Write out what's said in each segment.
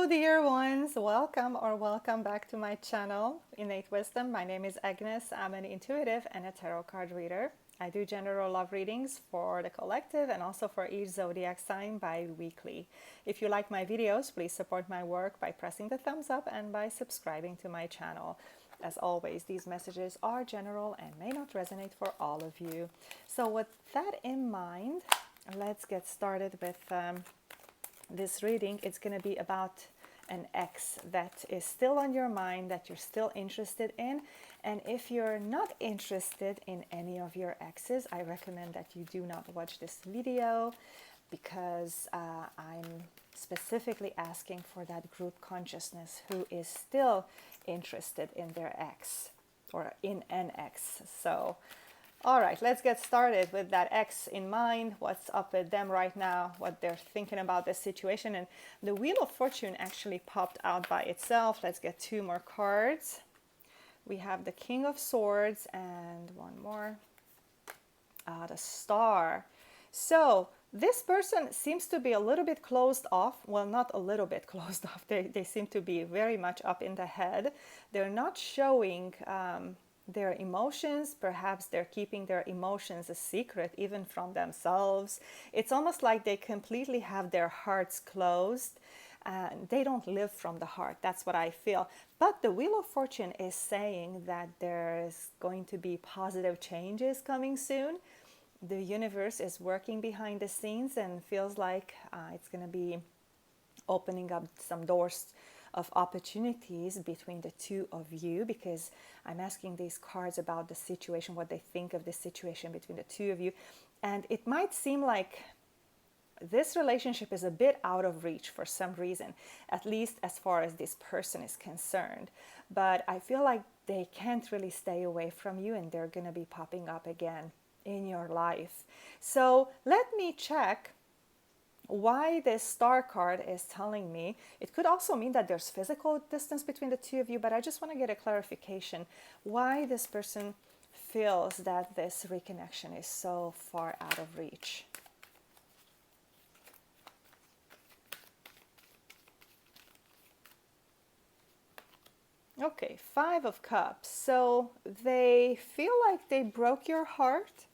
dear ones, welcome back to my channel, Innate Wisdom. My name is Agnes. I'm an intuitive and a tarot card reader. I do general love readings for the collective and also for each zodiac sign bi-weekly. If you like my videos, please support my work by pressing the thumbs up and by subscribing to my channel. As always, these messages are general and may not resonate for all of you. So with that in mind, let's get started with this reading. It's going to be about an ex that is still on your mind, that you're still interested in. And if you're not interested in any of your exes, I recommend that you do not watch this video, because I'm specifically asking for that group consciousness who is still interested in their ex or in an ex. So all right, let's get started with that ex in mind. What's up with them right now, what they're thinking about this situation. And the Wheel of Fortune actually popped out by itself. Let's get two more cards. We have the King of Swords and one more, the Star. So this person seems to be a little bit closed off. Well, not a little bit closed off. They seem to be very much up in the head. They're not showing their emotions. Perhaps they're keeping their emotions a secret even from themselves. It's almost like they completely have their hearts closed and they don't live from the heart. That's what I feel. But the Wheel of Fortune is saying that there's going to be positive changes coming soon. The universe is working behind the scenes and feels like it's going to be opening up some doors of opportunities between the two of you, because I'm asking these cards about the situation, what they think of the situation between the two of you. And it might seem like this relationship is a bit out of reach for some reason, at least as far as this person is concerned. But I feel like they can't really stay away from you and they're going to be popping up again in your life. So let me check why this Star card is telling me. It could also mean that there's physical distance between the two of you, but I just want to get a clarification why this person feels that this reconnection is so far out of reach. Okay, Five of Cups. So they feel like they broke your heart,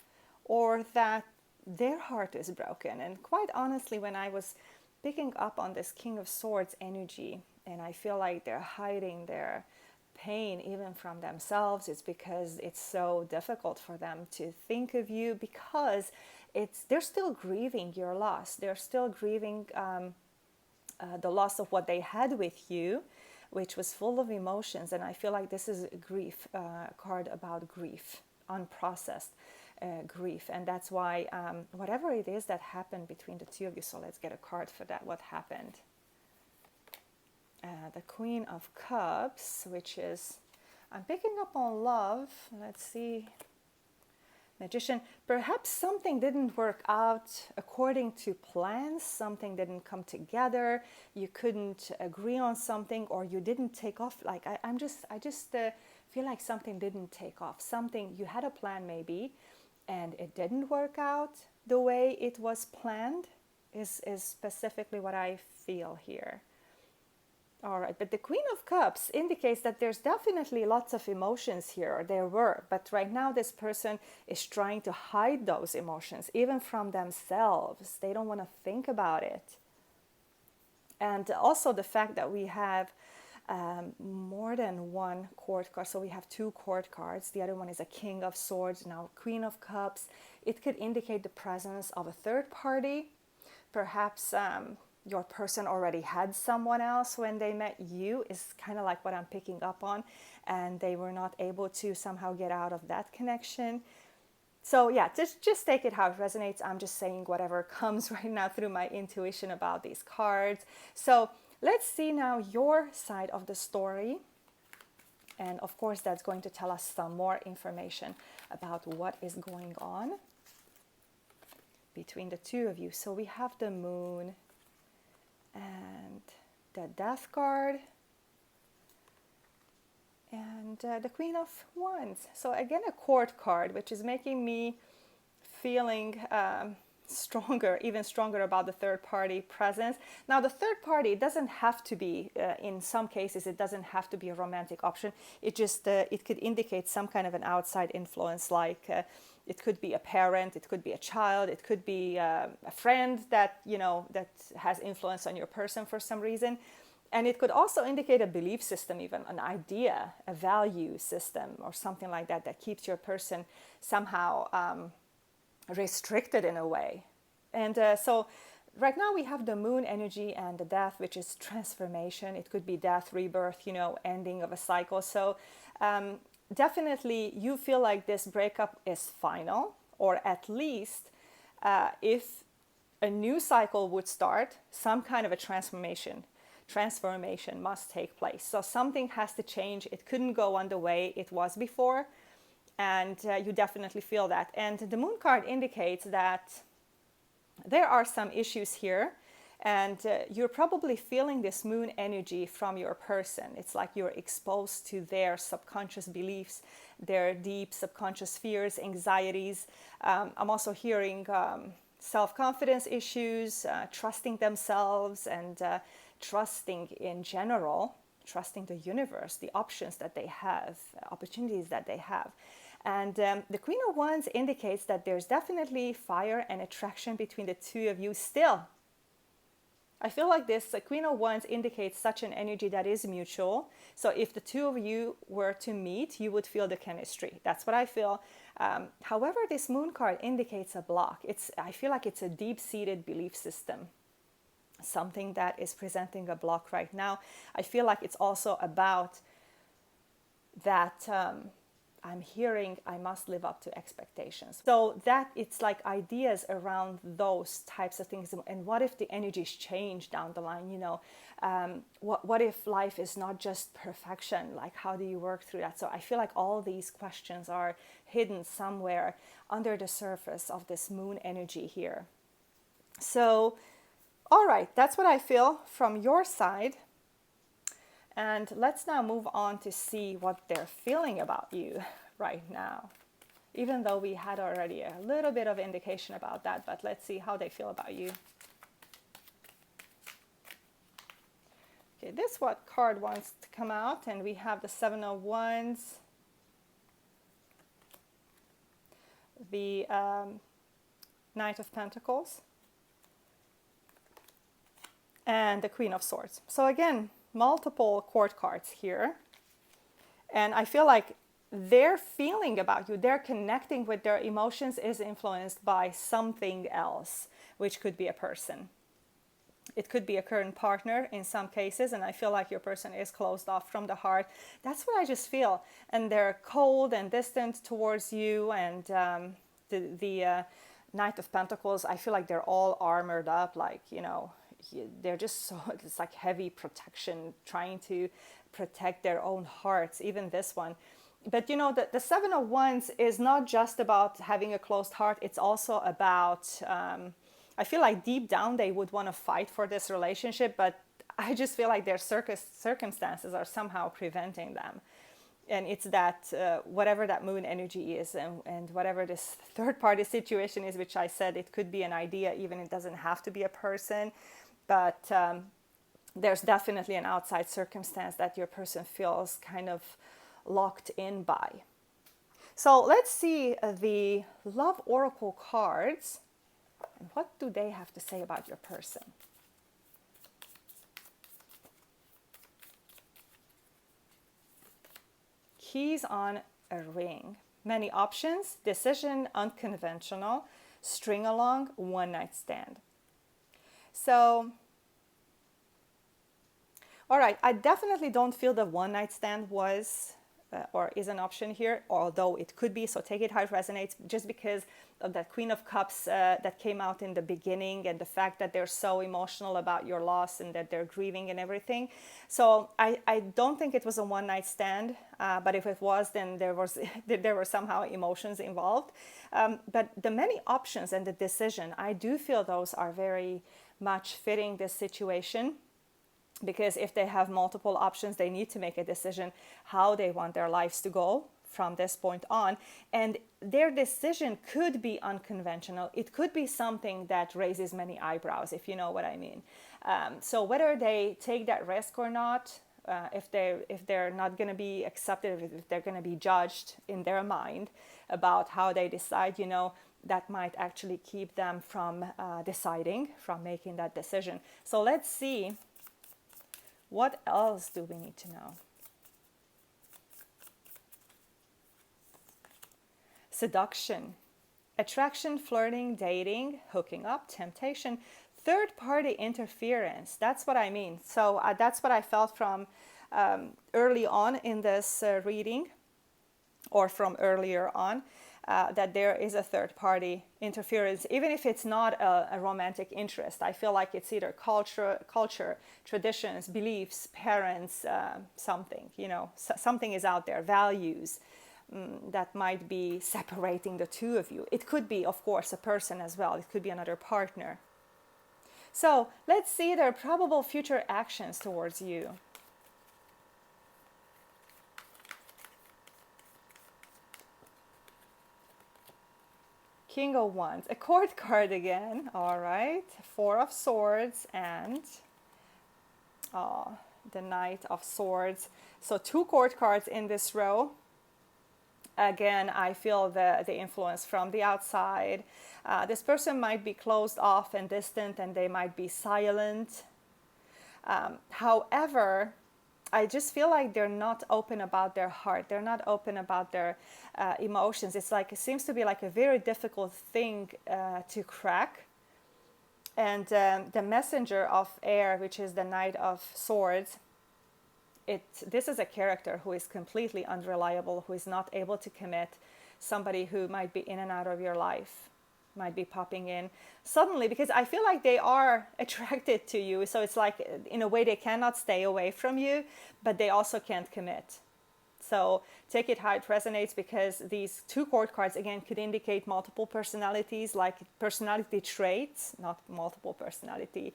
or that their heart is broken. And quite honestly, when I was picking up on this King of Swords energy, and I feel like they're hiding their pain even from themselves, it's because it's so difficult for them to think of you, because they're still grieving your loss. They're still grieving the loss of what they had with you, which was full of emotions. And I feel like this is a grief card about grief, unprocessed grief. And that's why whatever it is that happened between the two of you, so let's get a card for that. What happened? The Queen of Cups, which is, I'm picking up on love. Let's see. Magician. Perhaps something didn't work out according to plans. Something didn't come together. You couldn't agree on something, or you didn't take off. Like I just feel like something didn't take off. Something, you had a plan maybe, and it didn't work out the way it was planned, is specifically what I feel here. All right, but the Queen of Cups indicates that there's definitely lots of emotions here, or there were, but right now this person is trying to hide those emotions, even from themselves. They don't want to think about it. And also the fact that we have more than one court card. So we have two court cards. The other one is a King of Swords, now Queen of Cups. It could indicate the presence of a third party. Perhaps your person already had someone else when they met you, is kind of like what I'm picking up on, and they were not able to somehow get out of that connection. So yeah, just take it how it resonates. I'm just saying whatever comes right now through my intuition about these cards. So let's see now your side of the story. And of course, that's going to tell us some more information about what is going on between the two of you. So we have the Moon and the Death card and the Queen of Wands. So again, a court card, which is making me feeling stronger, even stronger about the third party presence. Now, the third party doesn't have to be, in some cases, it doesn't have to be a romantic option. It just, it could indicate some kind of an outside influence, like it could be a parent, it could be a child, it could be a friend that, that has influence on your person for some reason. And it could also indicate a belief system, even an idea, a value system, or something like that, that keeps your person somehow restricted in a way. And so right now we have the moon energy and the death, which is transformation. It could be death, rebirth, ending of a cycle. So definitely you feel like this breakup is final, or at least if a new cycle would start, some kind of a transformation must take place. So something has to change. It couldn't go on the way it was before. And you definitely feel that. And the moon card indicates that there are some issues here. And you're probably feeling this moon energy from your person. It's like you're exposed to their subconscious beliefs, their deep subconscious fears, anxieties. I'm also hearing self-confidence issues, trusting themselves, and trusting in general, trusting the universe, the options that they have, opportunities that they have. And the Queen of Wands indicates that there's definitely fire and attraction between the two of you still. I feel like this Queen of Wands indicates such an energy that is mutual. So if the two of you were to meet, you would feel the chemistry. That's what I feel. However, this moon card indicates a block. I feel like it's a deep-seated belief system, something that is presenting a block right now. I feel like it's also about that I'm hearing I must live up to expectations. So that it's like ideas around those types of things. And what if the energies change down the line? What if life is not just perfection? Like, how do you work through that? So I feel like all these questions are hidden somewhere under the surface of this moon energy here. So all right, that's what I feel from your side. And let's now move on to see what they're feeling about you right now. Even though we had already a little bit of indication about that, but let's see how they feel about you. Okay, this what card wants to come out, and we have the Seven of Wands, the Knight of Pentacles, and the Queen of Swords. So again, multiple court cards here. And I feel like their feeling about you, their connecting with their emotions is influenced by something else, which could be a person. It could be a current partner in some cases, and I feel like your person is closed off from the heart. That's what I just feel. And they're cold and distant towards you. And the Knight of Pentacles, I feel like they're all armored up, like, they're just so, it's like heavy protection, trying to protect their own hearts, even this one. But the Seven of Wands is not just about having a closed heart. It's also about, I feel like deep down they would want to fight for this relationship, but I just feel like their circumstances are somehow preventing them. And it's that whatever that moon energy is, and whatever this third party situation is, which I said it could be an idea, even it doesn't have to be a person. But there's definitely an outside circumstance that your person feels kind of locked in by. So let's see the Love Oracle cards. And what do they have to say about your person? Keys on a ring. Many options, decision, unconventional, string along, one night stand. So, all right, I definitely don't feel the one night stand was or is an option here, although it could be, so take it how it resonates, just because of that Queen of Cups that came out in the beginning, and the fact that they're so emotional about your loss and that they're grieving and everything. So I don't think it was a one night stand, but if it was, then there were somehow emotions involved. But the many options and the decision, I do feel those are very much fitting this situation. Because if they have multiple options, they need to make a decision how they want their lives to go from this point on. And their decision could be unconventional. It could be something that raises many eyebrows, if you know what I mean. So whether they take that risk or not, if they're not going to be accepted, if they're going to be judged in their mind about how they decide, that might actually keep them from deciding, from making that decision. So let's see, what else do we need to know? Seduction, attraction, flirting, dating, hooking up, temptation, third-party interference. That's what I mean. So that's what I felt from early on in this reading, or from earlier on, that there is a third-party interference, even if it's not a romantic interest. I feel like it's either culture, traditions, beliefs, parents, something, something is out there, values, that might be separating the two of you. It could be, of course, a person as well. It could be another partner. So let's see their probable future actions towards you. King of Wands, a court card again. All right, Four of Swords and the Knight of Swords. So two court cards in this row. Again, I feel the influence from the outside. This person might be closed off and distant, and they might be silent. However, I just feel like they're not open about their heart. They're not open about their emotions. It seems to be like a very difficult thing to crack. And the messenger of air, which is the Knight of Swords, this is a character who is completely unreliable, who is not able to commit, somebody who might be in and out of your life, might be popping in suddenly, because I feel like they are attracted to you. So it's like, in a way, they cannot stay away from you, but they also can't commit. So take it how it resonates, because these two court cards, again, could indicate multiple personalities, like personality traits, not multiple personality,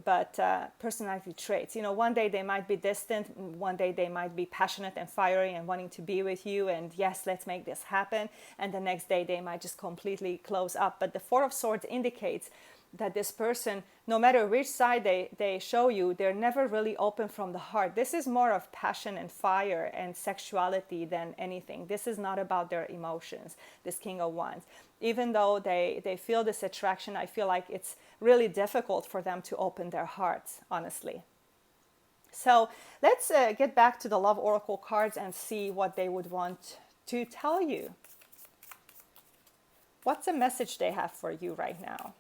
but personality traits. One day they might be distant, one day they might be passionate and fiery and wanting to be with you, and yes, let's make this happen. And the next day they might just completely close up. But the Four of Swords indicates that this person, no matter which side they show you, they're never really open from the heart. This is more of passion and fire and sexuality than anything. This is not about their emotions, this King of Wands. Even though they feel this attraction, I feel like it's really difficult for them to open their hearts, honestly. So let's get back to the Love Oracle cards and see what they would want to tell you. What's the message they have for you right now?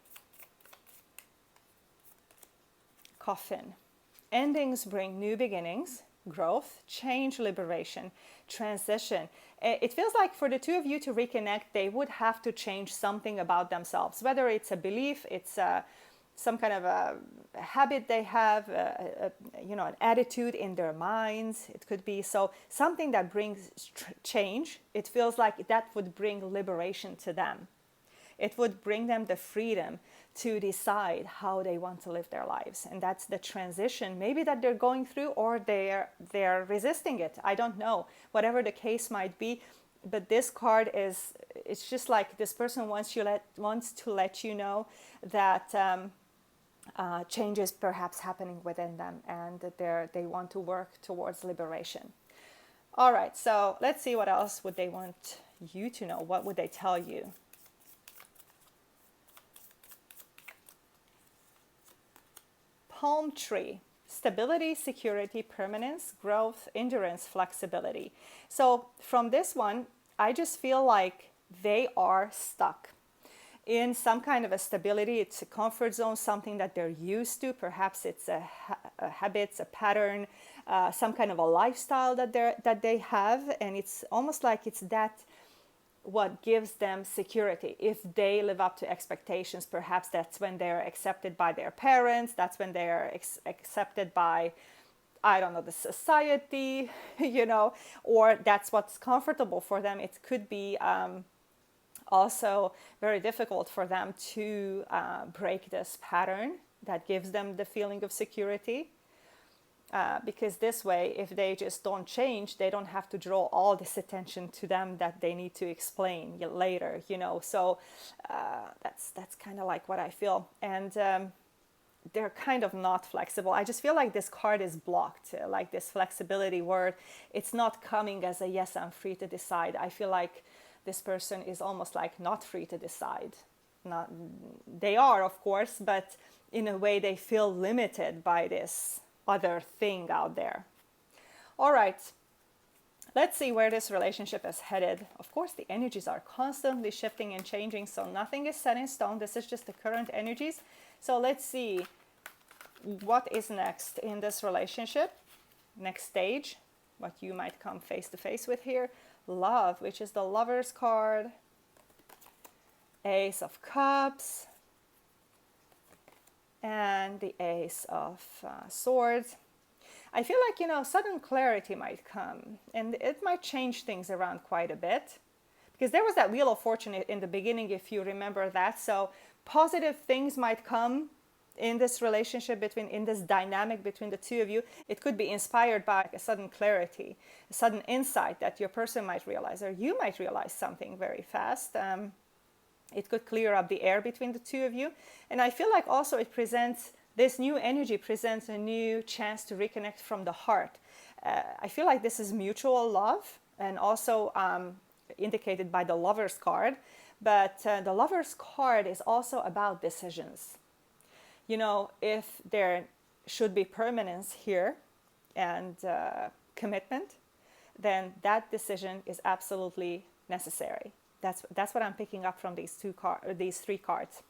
Coffin. Endings bring new beginnings, growth, change, liberation, transition. It feels like for the two of you to reconnect, they would have to change something about themselves, whether it's a belief, it's some kind of a habit they have, an attitude in their minds. It could be something that brings change. It feels like that would bring liberation to them. It would bring them the freedom to decide how they want to live their lives. And that's the transition maybe that they're going through, or they're resisting it. I don't know. Whatever the case might be. But this card it's just like this person wants to let you know that change is perhaps happening within them, and that they want to work towards liberation. All right, so let's see what else would they want you to know. What would they tell you? Palm tree. Stability, security, permanence, growth, endurance, flexibility. So from this one, I just feel like they are stuck in some kind of a stability. It's a comfort zone, something that they're used to. Perhaps it's a habit, a pattern, some kind of a lifestyle that they have. And it's almost like it's that what gives them security. If they live up to expectations, perhaps that's when they're accepted by their parents, that's when they're accepted by, I don't know, the society, or that's what's comfortable for them. It could be also very difficult for them to break this pattern that gives them the feeling of security. Because this way, if they just don't change, they don't have to draw all this attention to them that they need to explain later, So that's kind of like what I feel. And they're kind of not flexible. I just feel like this card is blocked, like this flexibility word. It's not coming as a yes, I'm free to decide. I feel like this person is almost like not free to decide. Not, they are, of course, but in a way they feel limited by this other thing out there. All right, let's see where this relationship is headed. Of course, the energies are constantly shifting and changing, so nothing is set in stone. This is just the current energies. So let's see what is next in this relationship, next stage, what you might come face to face with here. Love, which is the Lover's card, Ace of Cups, and the Ace of Swords. I feel like, sudden clarity might come, and it might change things around quite a bit. Because there was that Wheel of Fortune in the beginning, if you remember that. So positive things might come in this relationship in this dynamic between the two of you. It could be inspired by a sudden clarity, a sudden insight that your person might realize, or you might realize something very fast. It could clear up the air between the two of you. And I feel like also this new energy presents a new chance to reconnect from the heart. I feel like this is mutual love, and also indicated by the Lover's card. But the Lover's card is also about decisions. If there should be permanence here and commitment, then that decision is absolutely necessary. That's what I'm picking up from these three cards.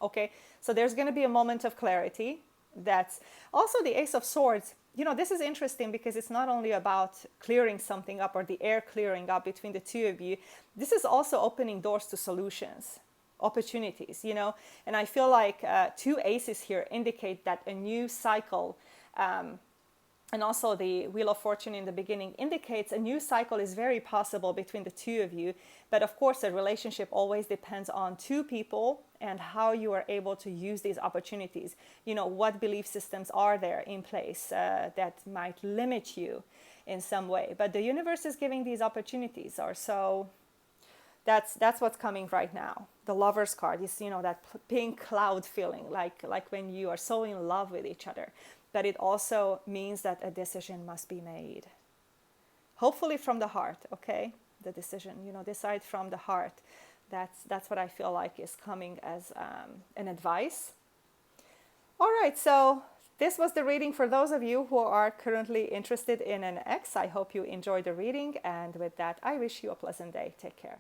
Okay, so there's going to be a moment of clarity. That's also the Ace of Swords. This is interesting because it's not only about clearing something up or the air clearing up between the two of you. This is also opening doors to solutions, opportunities, And I feel like two aces here indicate that a new cycle, and also the Wheel of Fortune in the beginning indicates a new cycle is very possible between the two of you. But of course, a relationship always depends on two people and how you are able to use these opportunities. What belief systems are there in place that might limit you in some way. But the universe is giving these opportunities, or so that's what's coming right now. The Lover's card is, that pink cloud feeling, like when you are so in love with each other. But it also means that a decision must be made. Hopefully from the heart, okay? The decision, decide from the heart. That's what I feel like is coming as an advice. All right, so this was the reading for those of you who are currently interested in an ex. I hope you enjoyed the reading. And with that, I wish you a pleasant day. Take care.